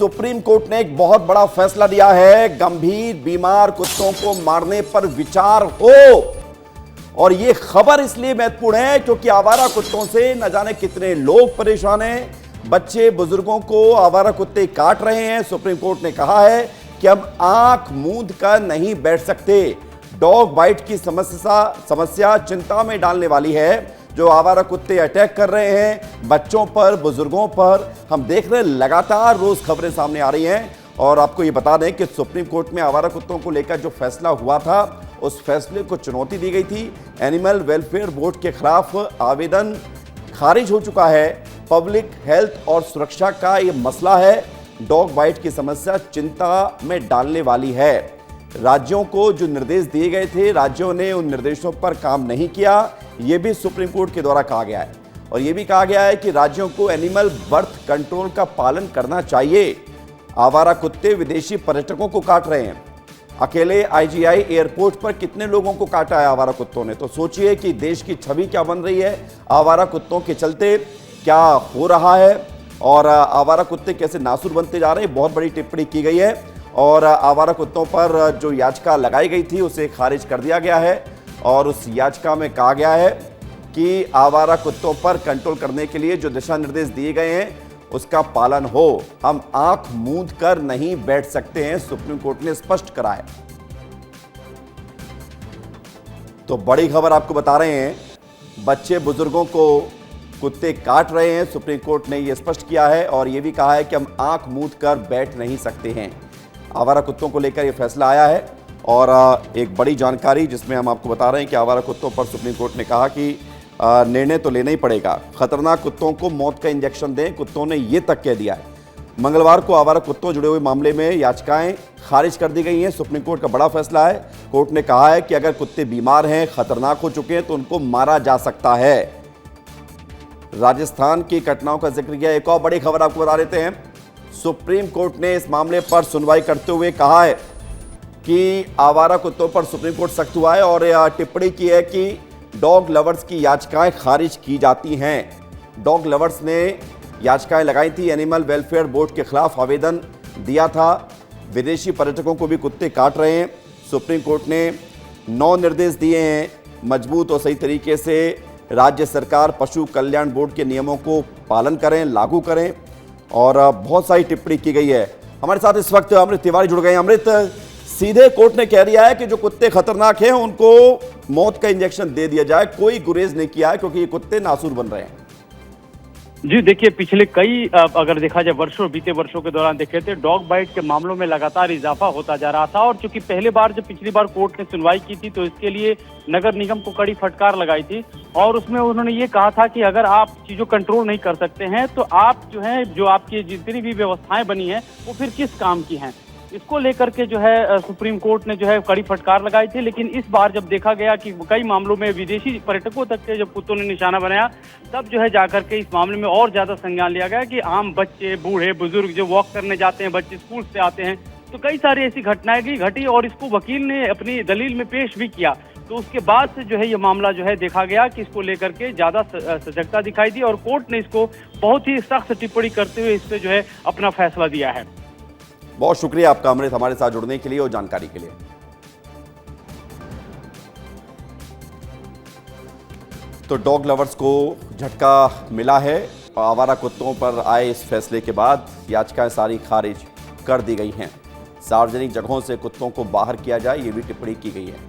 Supreme court ने एक बहुत बड़ा फैसला दिया है। गंभीर बीमार कुत्तों को मारने पर विचार हो। और यह खबर इसलिए महत्वपूर्ण है क्योंकि आवारा कुत्तों से न जाने कितने लोग परेशान हैं। बच्चे बुजुर्गों को आवारा कुत्ते काट रहे हैं। सुप्रीम कोर्ट ने कहा है कि हम आंख मूंद कर नहीं बैठ सकते। डॉग बाइट की समस्या चिंता में डालने वाली है। जो आवारा कुत्ते अटैक कर रहे हैं बच्चों पर, बुजुर्गों पर, हम देख रहे हैं लगातार रोज खबरें सामने आ रही हैं। और आपको ये बता दें कि सुप्रीम कोर्ट में आवारा कुत्तों को लेकर जो फैसला हुआ था उस फैसले को चुनौती दी गई थी। एनिमल वेलफेयर बोर्ड के खिलाफ आवेदन खारिज हो चुका है। पब्लिक हेल्थ और सुरक्षा का ये मसला है। डॉग बाइट की समस्या चिंता में डालने वाली है। राज्यों को जो निर्देश दिए गए थे, राज्यों ने उन निर्देशों पर काम नहीं किया। यह भी सुप्रीम कोर्ट के द्वारा कहा गया है। और यह भी कहा गया है कि राज्यों को एनिमल बर्थ कंट्रोल का पालन करना चाहिए। आवारा कुत्ते विदेशी पर्यटकों को काट रहे हैं। अकेले आईजीआई एयरपोर्ट पर कितने लोगों को काटा है आवारा कुत्तों ने। तो सोचिए कि देश की छवि क्या बन रही है आवारा कुत्तों के चलते, क्या हो रहा है और आवारा कुत्ते कैसे नासूर बनते जा रहे हैं। बहुत बड़ी टिप्पणी की गई है और आवारा कुत्तों पर जो याचिका लगाई गई थी उसे खारिज कर दिया गया है। और उस याचिका में कहा गया है कि आवारा कुत्तों पर कंट्रोल करने के लिए जो दिशा निर्देश दिए गए हैं उसका पालन हो। हम आंख मूंद कर नहीं बैठ सकते हैं, सुप्रीम कोर्ट ने स्पष्ट करा है। तो बड़ी खबर आपको बता रहे हैं, बच्चे बुजुर्गों को कुत्ते काट रहे हैं। सुप्रीम कोर्ट ने यह स्पष्ट किया है और यह भी कहा है कि हम आंख मूंद कर बैठ नहीं सकते हैं। आवारा कुत्तों को लेकर यह फैसला आया है। और एक बड़ी जानकारी जिसमें हम आपको बता रहे हैं कि आवारा कुत्तों पर सुप्रीम कोर्ट ने कहा कि निर्णय तो लेना ही पड़ेगा। खतरनाक कुत्तों को मौत का इंजेक्शन दें, कुत्तों ने यह तक कह दिया है। मंगलवार को आवारा कुत्तों जुड़े हुए मामले में याचिकाएं खारिज कर दी गई हैं। सुप्रीम कोर्ट का बड़ा फैसला है। कोर्ट ने कहा है कि अगर कुत्ते बीमार हैं, खतरनाक हो चुके हैं तो उनको मारा जा सकता है। राजस्थान की घटनाओं का जिक्र किया। एक और बड़ी खबर आपको बता देते हैं। सुप्रीम कोर्ट ने इस मामले पर सुनवाई करते हुए कहा है कि आवारा कुत्तों पर सुप्रीम कोर्ट सख्त हुआ है और टिप्पणी की है कि डॉग लवर्स की याचिकाएं खारिज की जाती हैं। डॉग लवर्स ने याचिकाएं लगाई थी, एनिमल वेलफेयर बोर्ड के खिलाफ आवेदन दिया था। विदेशी पर्यटकों को भी कुत्ते काट रहे हैं। सुप्रीम कोर्ट ने 9 निर्देश दिए हैं। मजबूत और सही तरीके से राज्य सरकार पशु कल्याण बोर्ड के नियमों को पालन करें, लागू करें। और बहुत सारी टिप्पणी की गई है। हमारे साथ इस वक्त अमृत तिवारी जुड़ गए। अमृत, सीधे कोर्ट ने कह दिया है कि जो कुत्ते खतरनाक हैं उनको मौत का इंजेक्शन दे दिया जाए। कोई गुरेज नहीं किया है क्योंकि ये कुत्ते नासूर बन रहे हैं। जी देखिए, पिछले कई अगर देखा जाए बीते वर्षों के दौरान देखे थे डॉग बाइट के मामलों में लगातार इजाफा होता जा रहा था। और चूंकि पिछली बार कोर्ट ने सुनवाई की थी तो इसके लिए नगर निगम को कड़ी फटकार लगाई थी। और उसमें उन्होंने ये कहा था कि अगर आप चीजों कंट्रोल नहीं कर सकते हैं तो आप जो आपकी जितनी भी व्यवस्थाएं बनी है वो फिर किस काम की हैं। इसको लेकर के सुप्रीम कोर्ट ने कड़ी फटकार लगाई थी। लेकिन इस बार जब देखा गया कि कई मामलों में विदेशी पर्यटकों तक के जब कुत्तों ने निशाना बनाया, तब जाकर के इस मामले में और ज्यादा संज्ञान लिया गया कि आम बच्चे, बूढ़े, बुजुर्ग जो वॉक करने जाते हैं, बच्चे स्कूल से आते हैं, तो कई सारी ऐसी घटनाएं घटी और इसको वकील ने अपनी दलील में पेश भी किया। तो उसके बाद से ये मामला देखा गया कि इसको लेकर के ज्यादा सजगता दिखाई दी और कोर्ट ने इसको बहुत ही सख्त टिप्पणी करते हुए इस पे अपना फैसला दिया है। बहुत शुक्रिया आपका अमृत, हमारे साथ जुड़ने के लिए और जानकारी के लिए। तो डॉग लवर्स को झटका मिला है। आवारा कुत्तों पर आए इस फैसले के बाद याचिकाएं सारी खारिज कर दी गई हैं। सार्वजनिक जगहों से कुत्तों को बाहर किया जाए, ये भी टिप्पणी की गई है।